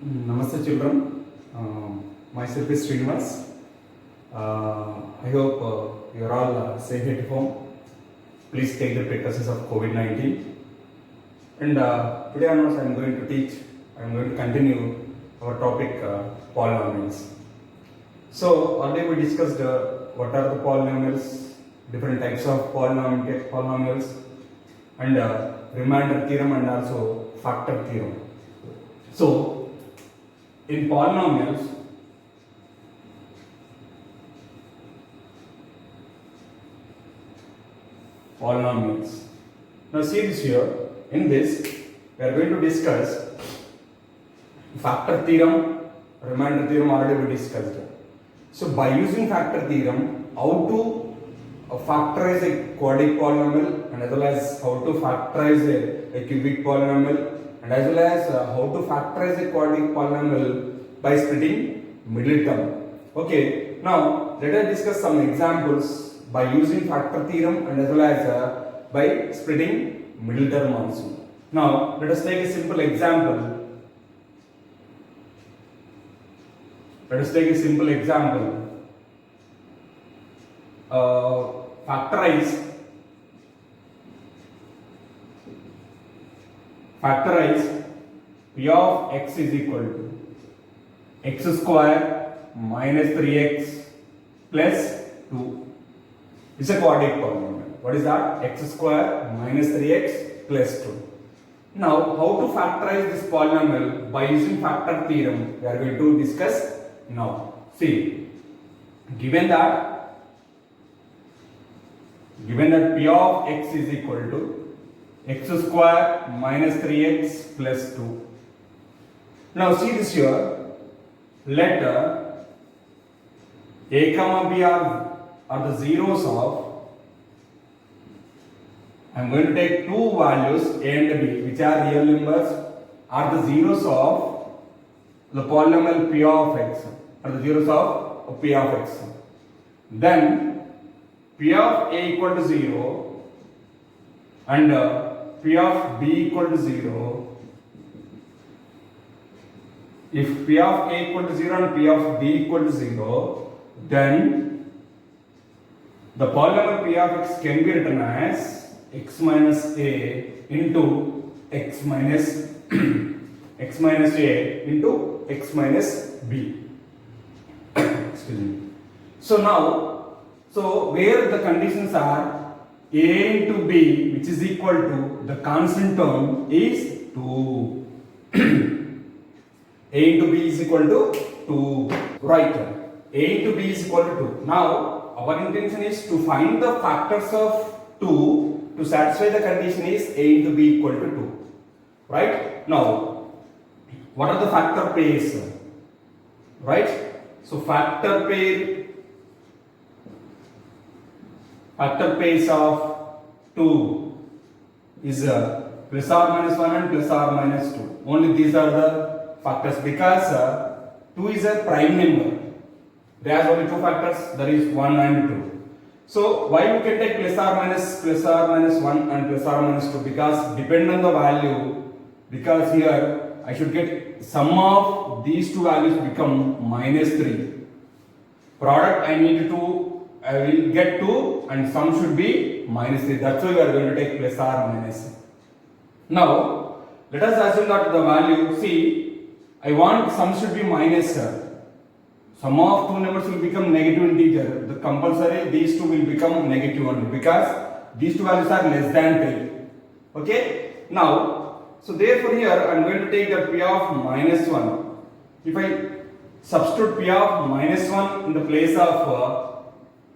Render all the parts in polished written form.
Namaste children, myself is Srinivas. I hope you are all safe at home. Please take the precautions of COVID-19. And today onwards I am going to continue our topic polynomials. So already we discussed what are the polynomials, different types of polynomials and remainder theorem and also factor theorem. So in polynomials, now see this here. In this, we are going to discuss factor theorem, remainder theorem already we discussed. So by using factor theorem, how to factorize a quadratic polynomial and as well as how to factorize a cubic polynomial and as well as how to factorize a quadratic polynomial by splitting middle term. Okay, now let us discuss some examples by using factor theorem and as well as by splitting middle term also. Now let us take a simple example. Factorize p of x is equal to x square minus 3x plus 2. It's a quadratic polynomial. What is that? X square minus 3x plus 2. Now, how to factorize this polynomial by using factor theorem, we are going to discuss now. See, given that p of x is equal to x square minus 3x plus 2. Now see this here. Let a comma b are the zeros of, I am going to take two values a and b which are real numbers, are the zeros of the polynomial p of x, are the zeros of p of x. Then p of a equal to 0 and p of b equal to 0. If p of a equal to 0 and p of b equal to 0, then the polynomial p of x can be written as x minus a into x minus x minus a into x minus b. Excuse me. So now, where the conditions are a into b, which is equal to the constant term is 2. A into b is equal to 2. Right. A into b is equal to 2. Now, our intention is to find the factors of 2 to satisfy the condition is a into b equal to 2. Right. Now, what are the factor pairs? Right. So, factor pairs of 2 is plus or minus 1 and plus or minus 2. Only these are the factors because 2 is a prime number. There are only two factors, that is 1 and 2. So why we can take plus or minus 1 and plus or minus 2? Because depend on the value, because here I should get sum of these two values become minus 3. Product I will get 2 and sum should be minus 3. That's why we are going to take plus or minus. Now let us assume that the value, see, I want sum should be minus. Sum of two numbers will become negative integer. The compulsory these two will become negative only because these two values are less than 3. Okay. Now, so therefore here I am going to take the p of minus 1. If I substitute p of minus 1 in the place of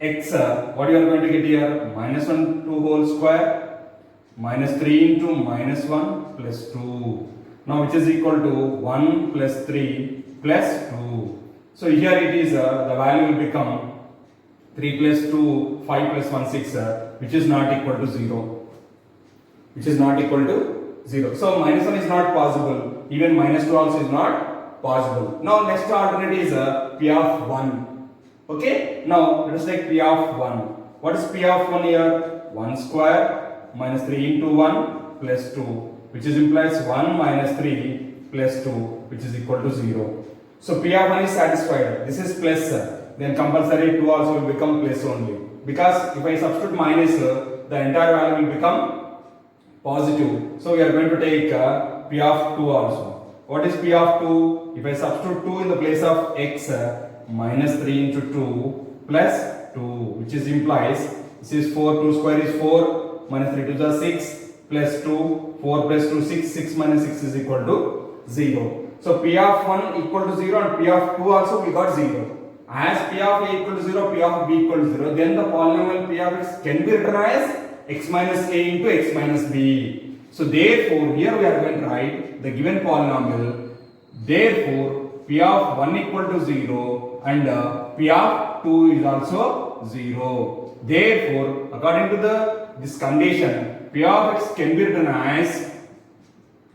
x, what you are going to get here? Minus 1 to whole square minus 3 into minus 1 plus 2. Now which is equal to 1 plus 3 plus 2. So here it is, the value will become 3 plus 2, 5 plus 1, 6, which is not equal to 0. So minus 1 is not possible. Even minus 2 also is not possible. Now next alternate is p of 1. Okay. Now let us take p of 1. What is p of 1 here? 1 square minus 3 into 1 plus 2, which is implies 1 minus 3 plus 2 which is equal to 0. So P of 1 is satisfied. This is plus, then compulsory 2 also will become plus only. Because if I substitute minus, the entire value will become positive. So we are going to take P of 2 also. What is P of 2? If I substitute 2 in the place of x, minus 3 into 2 plus 2, which is implies this is 4, 2 square is 4, minus 3 to the 6, plus 2, 4 plus 2, 6, 6 minus 6 is equal to 0. So P of 1 equal to 0 and P of 2 also we got 0. As P of A equal to 0, P of B equal to 0, then the polynomial P of x can be written as x minus A into x minus B. So therefore, here we are going to write the given polynomial. Therefore, P of 1 equal to 0 and P of 2 is also 0. Therefore, according to this condition, P of x can be written as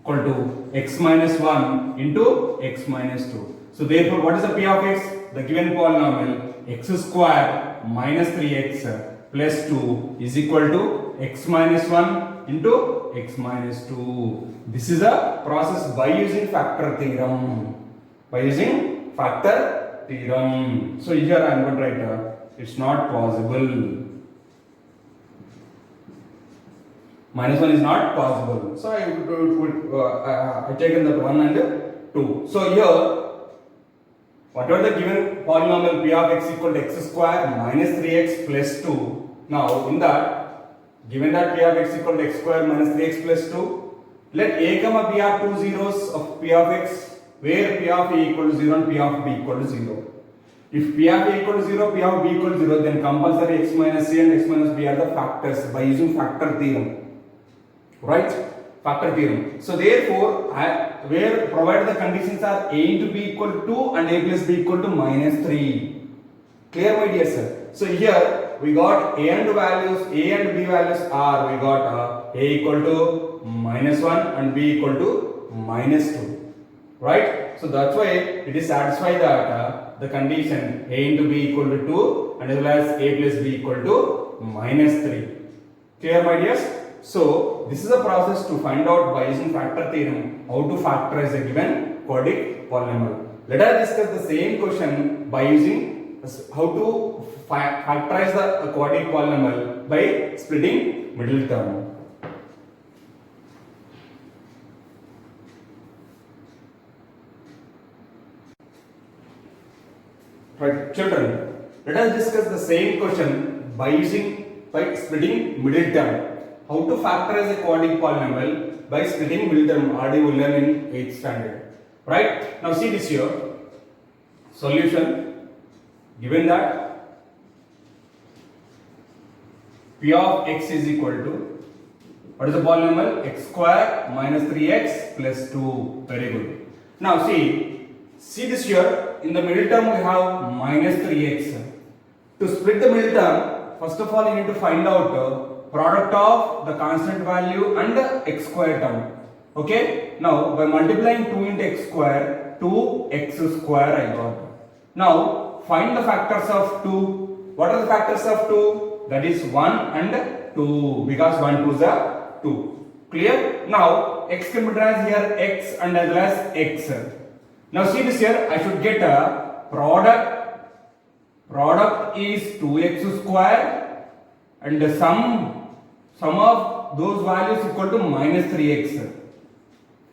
equal to x minus 1 into x minus 2. So therefore, what is the P of x? The given polynomial x square minus 3x plus 2 is equal to x minus 1 into x minus 2. This is a process by using factor theorem. By using factor theorem. So here I am going to write it's not possible. Minus 1 is not possible. So I taken that 1 and 2. So here, whatever the given polynomial P of x equal to x square minus 3x plus 2. Now in that, given that P of x equal to x square minus 3x plus 2, let a comma b are two zeros of P of x, where P of a equal to 0 and P of b equal to 0. If P of a equal to 0, P of b equal to 0, then compulsory x minus a and x minus b are the factors by using factor theorem. Right? Factor theorem. So therefore, where provided the conditions are a into b equal to 2 and a plus b equal to minus 3. Clear, my dear sir? So here we got a and b values are, we got a equal to minus 1 and b equal to minus 2. Right? So that's why it is satisfied that the condition a into b equal to 2 and as well as a plus b equal to minus 3. Clear, my dears? So this is a process to find out by using factor theorem how to factorize a given quadratic polynomial. Let us discuss the same question by using how to factorize the quadratic polynomial by splitting middle term. Right, children, let us discuss the same question by splitting middle term. How to factorize a quadratic polynomial by splitting middle term. Already we learned in 8th standard. Right? Now see this here. Solution. Given that P of x is equal to, what is the polynomial? X square minus 3x plus 2. Very good. Now see this here. In the middle term we have minus 3x. To split the middle term, first of all you need to find out product of the constant value and the x square term. Okay? Now by multiplying 2 into x square, 2x square I got. Now find the factors of 2. What are the factors of 2? That is 1 and 2, because 1 2 is a 2. Clear? Now x can be written as here x and as well as x. Now see this here, I should get a product. Product is 2x square and the sum of those values equal to minus 3x.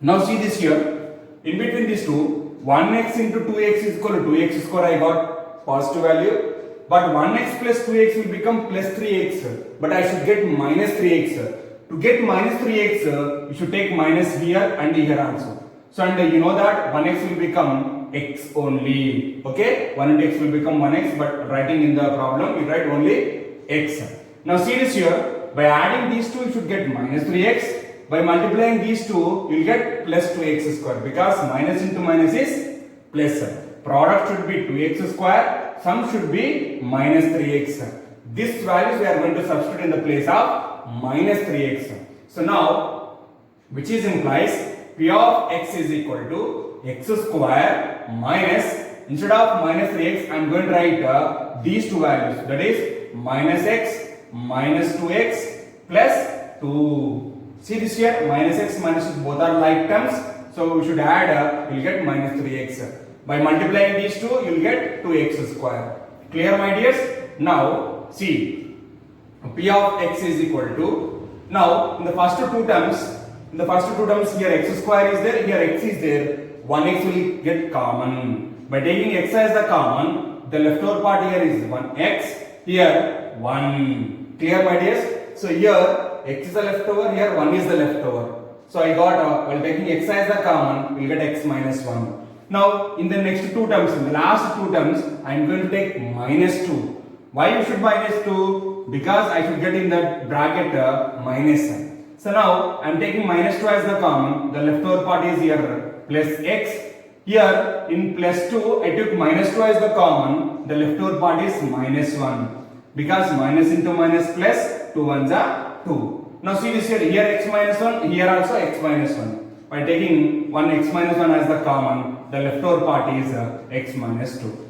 Now see this here, in between these two, 1x into 2x is equal to 2x square, I got positive value, but 1x plus 2x will become plus 3x, but I should get minus 3x. To get minus 3x, you should take minus here and here also. So and you know that 1x will become x only. Okay, 1 into x will become 1x, but writing in the problem, we write only x. Now see this here. By adding these two, you should get minus 3x. By multiplying these two, you will get plus 2x square, because minus into minus is plus. Product should be 2x square, sum should be minus 3x. This values we are going to substitute in the place of minus 3x. So now, which is implies P of x is equal to x square minus, instead of minus 3x, I am going to write these two values, that is minus x minus 2x plus 2. See this here, minus x minus 2 both are like terms. So So we should add, you'll get minus 3x. By multiplying these two, you'll get 2x square. Clear, my dears? Now, see, p of x is equal to, now in the first two terms, here x square is there, here x is there, 1x will get common. By taking x as the common, the leftover part here is 1x, here 1. Clear, my dears? So here x is the leftover, here 1 is the leftover. So I got, while taking x as the common, we'll get x minus 1. Now in the next two terms, in the last two terms, I am going to take minus 2. Why you should minus 2? Because I should get in that bracket minus sign. So now I am taking minus 2 as the common, the leftover part is here plus x. Here in plus 2, I took minus 2 as the common, the leftover part is minus 1. Because minus into minus plus, 2 ones are 2. Now see this here x minus 1, here also x minus 1. By taking one x minus 1 as the common, the leftover part is x minus 2.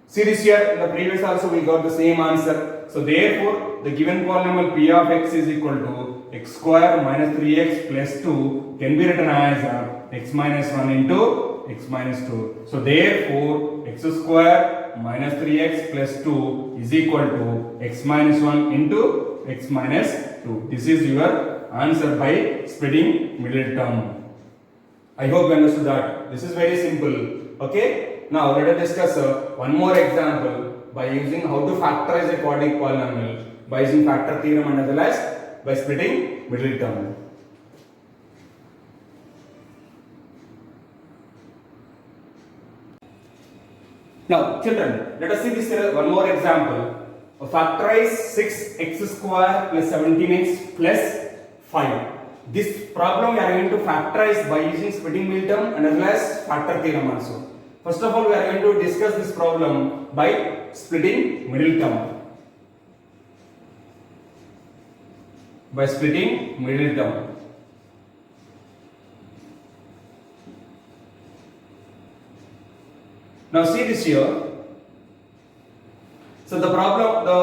See this here, in the previous also we got the same answer. So therefore, the given polynomial p of x is equal to x square minus 3x plus 2 can be written as x minus 1 into x minus 2. So therefore, x square minus 3x plus 2 is equal to x minus 1 into x minus 2. This is your answer by splitting middle term. I hope you understood that. This is very simple. Okay. Now let us discuss one more example by using how to factorize a quadratic polynomial by using factor theorem and as well as by splitting middle term. Now children, let us see this one more example. Factorize 6x square plus 17x plus 5. This problem we are going to factorize by using splitting middle term and as well as factor theorem also. First of all, we are going to discuss this problem by splitting middle term. By splitting middle term. Now see this here. So the problem, the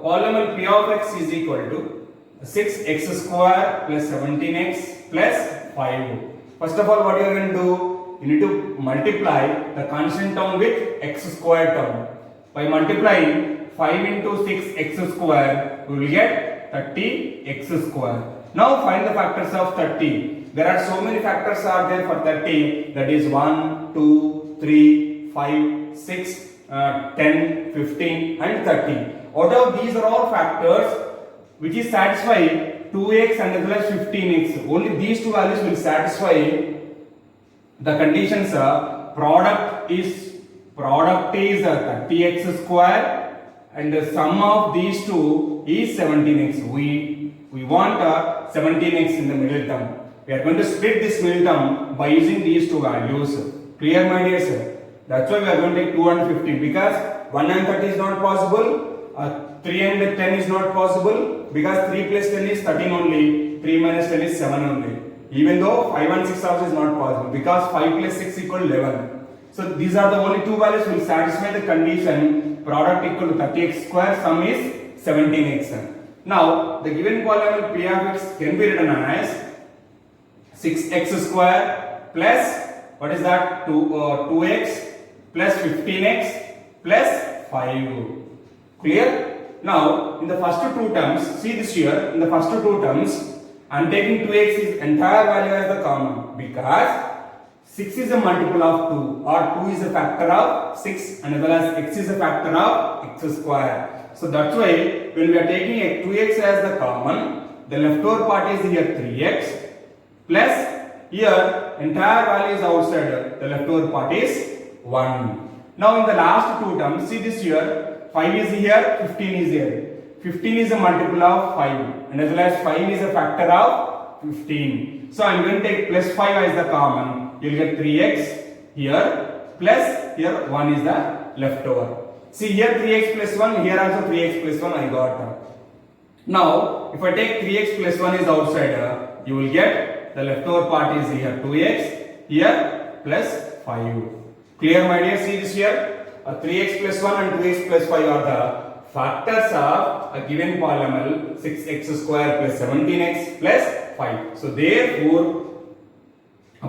polynomial p of x is equal to 6x square plus 17x plus 5. First of all, what you are going to do? You need to multiply the constant term with x square term. By multiplying 5 into 6x square, we will get 30x square. Now find the factors of 30. There are so many factors are there for 30. That is 1, 2, 3, 5, 6, 10, 15 and 30. Out of these are all factors which is satisfy 2x and as well as 15x. Only these two values will satisfy the conditions. Product is 30x square and the sum of these two is 17x. We want 17x in the middle term. We are going to split this middle term by using these two values. Clear, my dear sir? That's why we are going to take 2 and 15 because 1 and 30 is not possible. 3 and 10 is not possible because 3 plus 10 is 13 only. 3 minus 10 is 7 only. Even though 5 and 6 also is not possible because 5 plus 6 equal 11. So these are the only two values will satisfy the condition product equal to 30x square, sum is 17x. Now the given polynomial p of x can be written as 6x square plus what is that 2x plus 15x plus 5. Clear? Now in the first two terms, see this here, in the first two terms I am taking 2x is entire value as the common because 6 is a multiple of 2 or 2 is a factor of 6 and as well as x is a factor of x square. So that's why when we are taking a 2x as the common, the leftover part is here 3x plus here entire value is outside, the leftover part is 1. Now in the last two terms, see this here, 5 is here, 15 is here. 15 is a multiple of 5 and as well as 5 is a factor of 15. So I am going to take plus 5 as the common. You will get 3x here plus here 1 is the leftover. See here 3x plus 1, here also 3x plus 1 I got. Now if I take 3x plus 1 is outside, you will get the leftover part is here 2x here plus 5. Clear, my dear? See this here, 3x plus 1 and 2x plus 5 are the factors of a given polynomial 6x square plus 17x plus 5. So therefore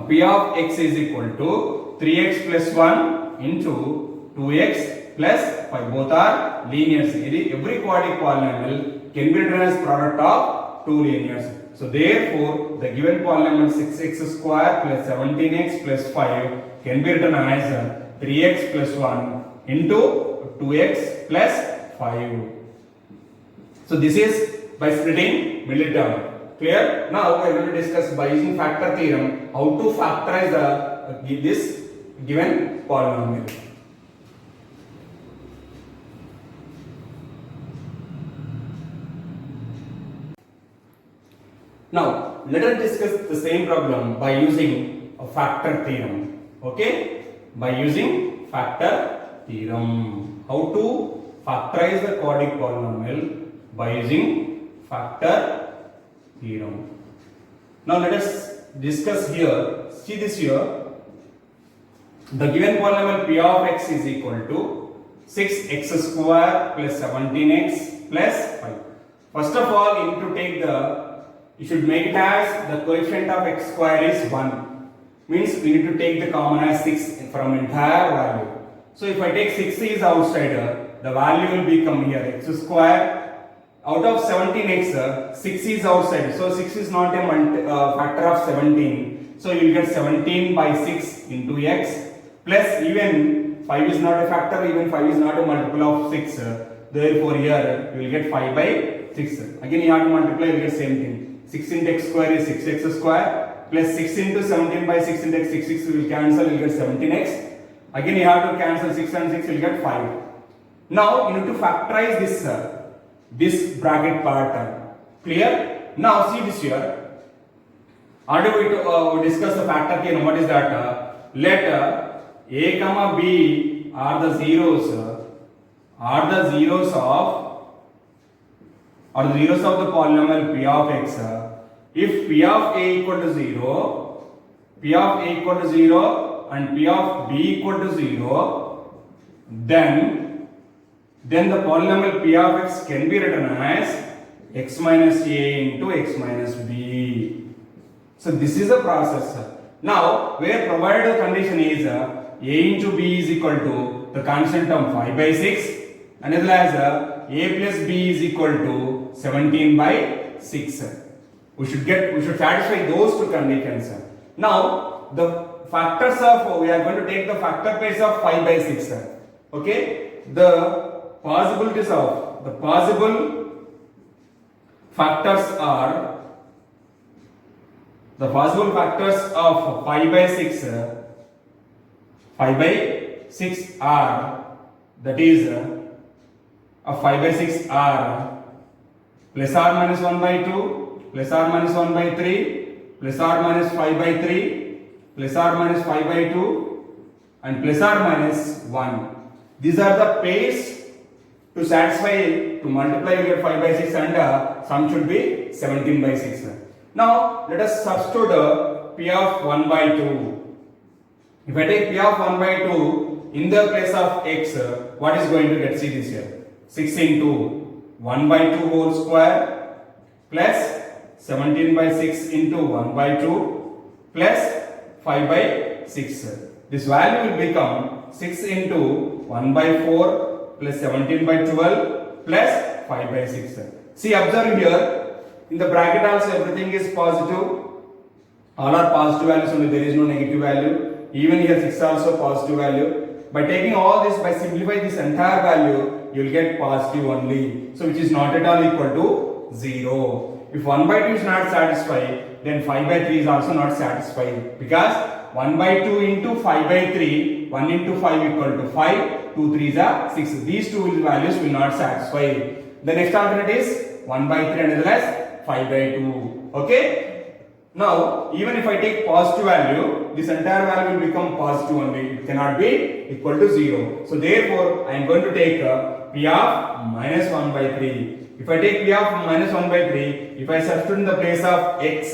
P of x is equal to 3x plus 1 into 2x plus 5. Both are linears. Every quadratic polynomial can be written as product of two linears. So therefore, the given polynomial 6x square plus 17x plus 5 can be written as 3x plus 1 into 2x plus 5. So this is by splitting middle term. Clear? Now we are going to discuss by using factor theorem how to factorize this given polynomial. Now let us discuss the same problem by using a factor theorem. Okay? By using factor theorem. How to factorize the quadratic polynomial by using factor theorem. Now let us discuss here. See this here. The given polynomial P of x is equal to 6x square plus 17x plus 5. First of all, you need to take you should make it as the coefficient of x square is 1. Means we need to take the common as 6 from entire value. So if I take 6 is outside, the value will become here x square. Out of 17x, 6 is outside. So 6 is not a factor of 17. So you will get 17 by 6 into x. Plus even 5 is not a factor, even 5 is not a multiple of 6. Therefore here you will get 5 by 6. Again you have to multiply, you will get same thing. 6 into x square is 6x square. Plus 6 into 17 by 6 into x, 6 will cancel, you will get 17x. Again you have to cancel 6 and 6, you will get 5. Now you need to factorize this bracket part. Clear? Now see this here. Already we discussed the factor theorem. What is that? Let a comma b are the zeros of the polynomial P of x. If P of a equal to 0, P of a equal to 0 and P of b equal to 0, then the polynomial P of x can be written as x minus a into x minus b. So this is a process. Now where provided the condition is a into b is equal to the constant term 5 by 6 and as well as a plus b is equal to 17 by 6. We should satisfy those two conditions. Now the factors of, we are going to take the factor pairs of 5 by 6. Okay, the possible factors of 5 by 6 are, that is 5 by 6 are plus or minus 1 by 2, plus or minus 1 by 3, plus or minus 5 by 3, plus or minus 5 by 2 and plus or minus 1. These are the pairs to satisfy, to multiply you get 5 by 6 and sum should be 17 by 6. Now let us substitute P of 1 by 2. If I take P of 1 by 2 in the place of x, what is going to get? See this here. 6 into 1 by 2 whole square plus 17 by 6 into 1 by 2 plus 5 by 6. This value will become 6 into 1 by 4 plus 17 by 12 plus 5 by 6. See, observe here, in the bracket also everything is positive. All are positive values only, there is no negative value. Even here 6 also positive value. By taking all this, by simplifying this entire value, you will get positive only. So which is not at all equal to 0. If 1 by 2 is not satisfied, then 5 by 3 is also not satisfied. Because 1 by 2 into 5 by 3, 1 into 5 equal to 5, 2 3s are 6. These two values will not satisfy. The next alternate is 1 by 3 and as well as 5 by 2. Okay? Now, even if I take positive value, this entire value will become positive only. It cannot be equal to 0. So therefore, I am going to take P of minus 1 by 3. If I take P of minus 1 by 3, if I substitute in the place of x,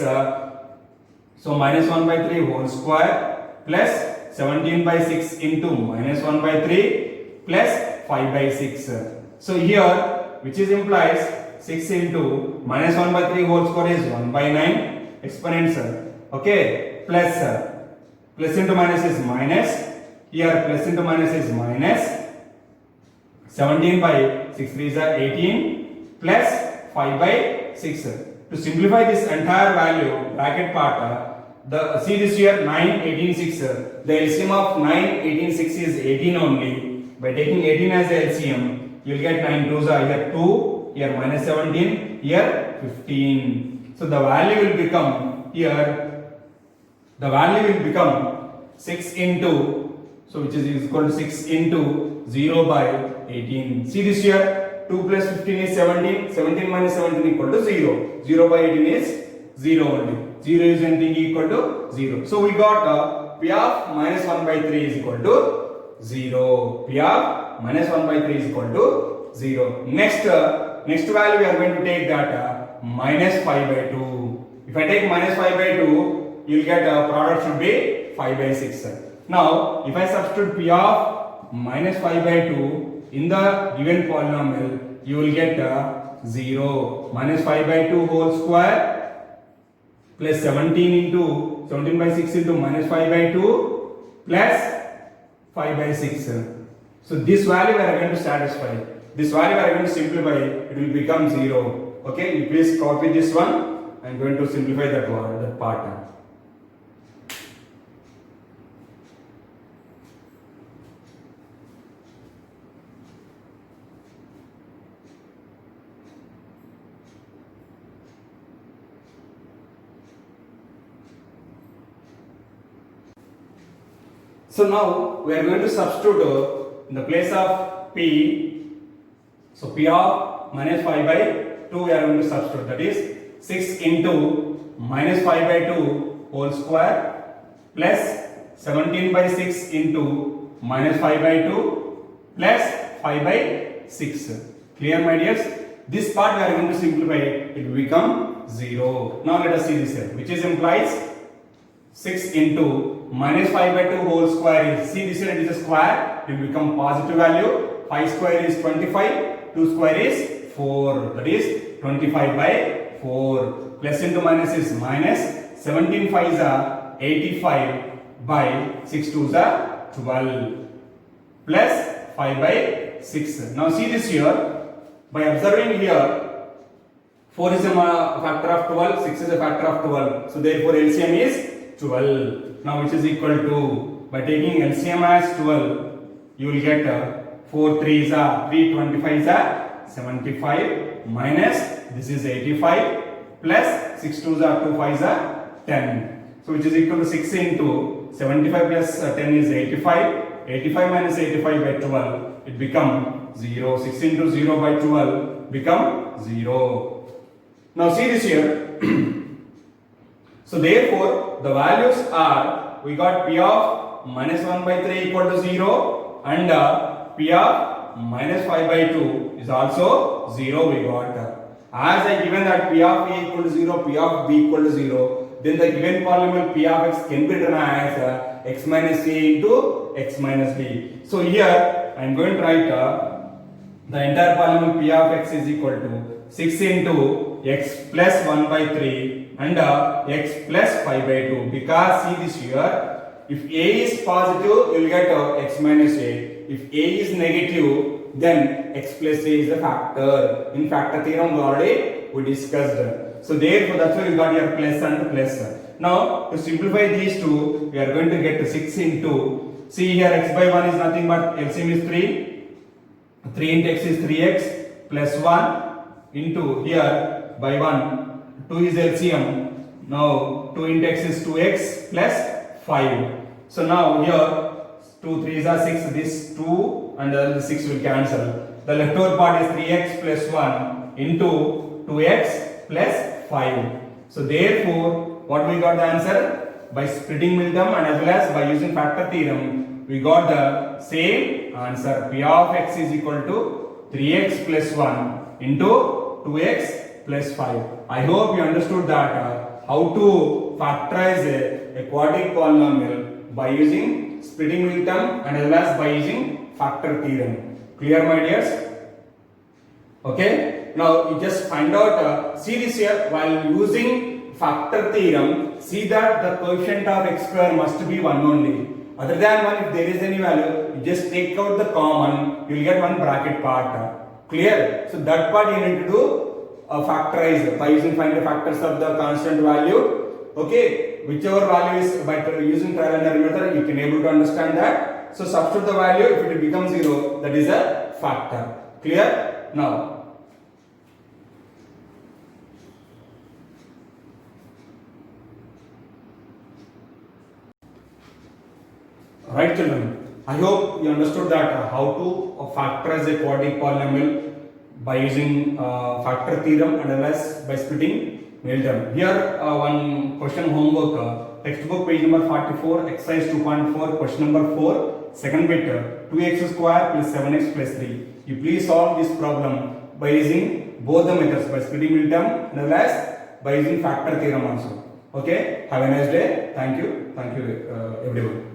so minus 1 by 3 whole square plus 17 by 6 into minus 1 by 3 plus 5 by 6. So here, which is implies 6 into minus 1 by 3 whole square is 1 by 9 exponential. Okay, plus. Plus into minus is minus. Here plus into minus is minus. 17 by 6 3 are 18 plus 5 by 6. To simplify this entire value, bracket part, see this here 9, 18, 6. The LCM of 9, 18, 6 is 18 only. By taking 18 as the LCM, you will get 9 2s are here 2, here minus 17, here 15. So the value will become here, the value will become 6 into, so which is equal to 6 into 0 by 18. See this here, 2 plus 15 is 17, 17 minus 17 equal to 0. 0 by 18 is 0 only. 0 is anything equal to 0. So we got P of minus 1 by 3 is equal to 0. P of minus 1 by 3 is equal to 0. Next value we are going to take that minus 5 by 2. If I take minus 5 by 2, you will get product should be 5 by 6. Now, if I substitute P of minus 5 by 2 in the given polynomial, you will get 0. Minus 5 by 2 whole square plus 17 into 17 by 6 into minus 5 by 2 plus 5 by 6. So this value we are going to satisfy. This value we are going to simplify. It will become 0. Okay, you please copy this one. I am going to simplify that one, that part. So now we are going to substitute in the place of P. So P of minus 5 by 2 we are going to substitute, that is 6 into minus 5 by 2 whole square plus 17 by 6 into minus 5 by 2 plus 5 by 6. Clear, my dears? This part we are going to simplify, it will become 0. Now let us see this here, which is implies 6 into minus 5 by 2 whole square is, see this here, it is a square, it will become positive value. 5 square is 25, 2 square is 4, that is 25 by 4. Plus into minus is minus, 17 5s are 85 by 6 2s are 12 plus 5 by 6. Now see this here, by observing here, 4 is a factor of 12, 6 is a factor of 12. So therefore LCM is 12. Now which is equal to, by taking LCM as 12, you will get 4 3s are 3, 25s are 75 minus this is 85 plus 6 2s are 2 5s are 10. So which is equal to 6 into 75 plus 10 is 85. 85 minus 85 by 12, it become 0. 6 into 0 by 12 become 0. Now see this here. So therefore the values are, we got P of minus 1 by 3 equal to 0 and P of minus 5 by 2 is also 0 we got. As I given that P of A equal to 0, P of B equal to 0, then the given polynomial P of X can be written as X minus A into X minus B. So here I am going to write the entire polynomial P of X is equal to 6 into X plus 1 by 3 and X plus 5 by 2. Because see this here, if A is positive, you will get X minus A. If A is negative, then X plus A is the factor. In factor theorem we discussed. So therefore that's why you got your plus and plus. Now to simplify these two, we are going to get 6 into, see here X by 1 is nothing but LCM is 3. 3 into X is 3X plus 1 into here by 1, 2 is LCM. Now 2 into X is 2X plus 5. So now here 2 3s are 6, this 2 and the 6 will cancel. The leftover part is 3x plus 1 into 2x plus 5. So therefore, what we got the answer? By splitting middle term and as well as by using factor theorem, we got the same answer. P of x is equal to 3x plus 1 into 2x plus 5. I hope you understood that how to factorize a quadratic polynomial by using splitting middle term and as well as by using factor theorem. Clear, my dears? Okay. Now you just find out. See this here, while using factor theorem, see that the coefficient of x square must be 1 only. Other than 1, if there is any value, you just take out the common, you will get one bracket part. Clear? So that part you need to do factorize by find the factors of the constant value. Okay, whichever value is by using trial and error method, you can able to understand that. So substitute the value. If it becomes 0, that is a factor. Clear? Now. Right, children, I hope you understood that how to factorize a quadratic polynomial by using factor theorem and as by splitting middle term. Here one question homework, textbook page number 44, exercise 2.4, question number 4, second bit, 2x square plus 7x plus 3. You please solve this problem by using both the methods, by splitting middle term and as by using factor theorem also. Okay, have a nice day. Thank you everyone.